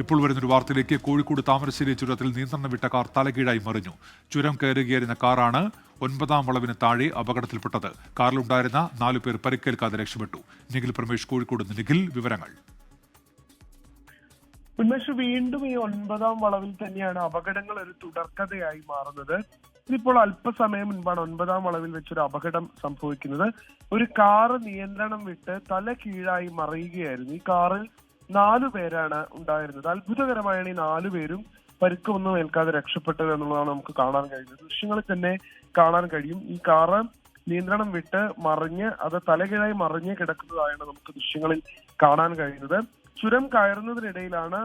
ഇപ്പോൾ വരുന്നൊരു വാർത്തയിലേക്ക്. കോഴിക്കോട് താമരശ്ശേരി ചുരത്തിൽ നിയന്ത്രണം വിട്ട കാർ തലകീഴായി മറിഞ്ഞു. ചുരം കയറുകയായിരുന്ന കാറാണ് 9ാം വളവിന് താഴെ അപകടത്തിൽപ്പെട്ടത്. കാറിലുണ്ടായിരുന്ന 4 പേർ പരിക്കേൽക്കാതെ രക്ഷപ്പെട്ടു. നിഖിൽ പ്രമേഷ്, കോഴിക്കോട് നിന്ന്. നിഖിൽ, വിവരങ്ങൾ. ഉന്മേഷ്, വീണ്ടും ഈ 9ാം വളവിൽ തന്നെയാണ് അപകടങ്ങൾ ഒരു തുടർക്കഥയായി മാറുന്നത്. ഇതിപ്പോൾ അല്പസമയം മുൻപാണ് 9ാം വളവിൽ വെച്ചൊരു അപകടം സംഭവിക്കുന്നത്. ഒരു കാറ് നിയന്ത്രണം വിട്ട് തല കീഴായി മറിയുകയായിരുന്നു. ഈ കാറിൽ 4 പേരാണ് ഉണ്ടായിരുന്നത്. അത്ഭുതകരമായാണ് ഈ 4 പേരും പരിക്കൊന്നും ഏൽക്കാതെ രക്ഷപ്പെട്ടത് എന്നുള്ളതാണ് നമുക്ക് കാണാൻ കഴിയുന്നത്. ദൃശ്യങ്ങളിൽ തന്നെ കാണാൻ കഴിയും. ഈ കാറ് നിയന്ത്രണം വിട്ട് മറിഞ്ഞ് അത് തലകീഴായി മറിഞ്ഞ് കിടക്കുന്നതായാണ് നമുക്ക് ദൃശ്യങ്ങളിൽ കാണാൻ കഴിയുന്നത്. ചുരം കയറുന്നതിനിടയിലാണ്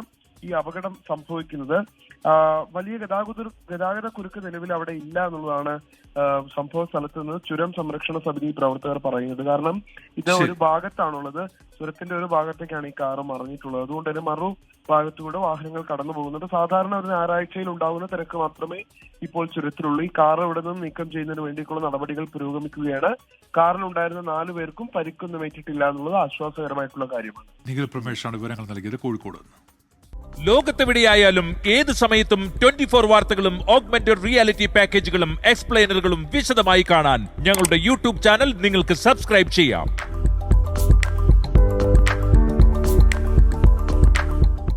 ഈ അപകടം സംഭവിക്കുന്നത്. വലിയ ഗതാഗത കുരുക്ക് നിലവിൽ അവിടെ ഇല്ല എന്നുള്ളതാണ് സംഭവ സ്ഥലത്ത് നിന്ന് ചുരം സംരക്ഷണ സമിതി പ്രവർത്തകർ പറയുന്നത്. കാരണം ഇത് ഒരു ഭാഗത്താണുള്ളത്, ചുരത്തിന്റെ ഒരു ഭാഗത്തേക്കാണ് ഈ കാറ് മറിഞ്ഞിട്ടുള്ളത്. അതുകൊണ്ട് തന്നെ മറു ഭാഗത്തൂടെ വാഹനങ്ങൾ കടന്നു പോകുന്നുണ്ട്. സാധാരണ ഒരു ഞായറാഴ്ചയിൽ ഉണ്ടാകുന്ന തിരക്ക് മാത്രമേ ഇപ്പോൾ ചുരത്തിലുള്ളൂ. ഈ കാർ ഇവിടെ നിന്ന് നീക്കം ചെയ്യുന്നതിന് വേണ്ടിയിട്ടുള്ള നടപടികൾ പുരോഗമിക്കുകയാണ്. കാറിലുണ്ടായിരുന്ന 4 പേർക്കും പരിക്കൊന്നും ഏറ്റിട്ടില്ല എന്നുള്ളത് ആശ്വാസകരമായിട്ടുള്ള കാര്യമാണ്. നിഖിൽ പ്രമേഷാണ് വിവരങ്ങൾ നൽകിയത്, കോഴിക്കോട്. ലോകത്തെവിടെയായാലും ഏത് സമയത്തും 24 വാർത്തകളും ഓഗ്മെന്റഡ് റിയാലിറ്റി പാക്കേജുകളും എക്സ്പ്ലെയിനറുകളും വിശദമായി കാണാൻ ഞങ്ങളുടെ യൂട്യൂബ് ചാനൽ നിങ്ങൾക്ക് സബ്സ്ക്രൈബ് ചെയ്യാം.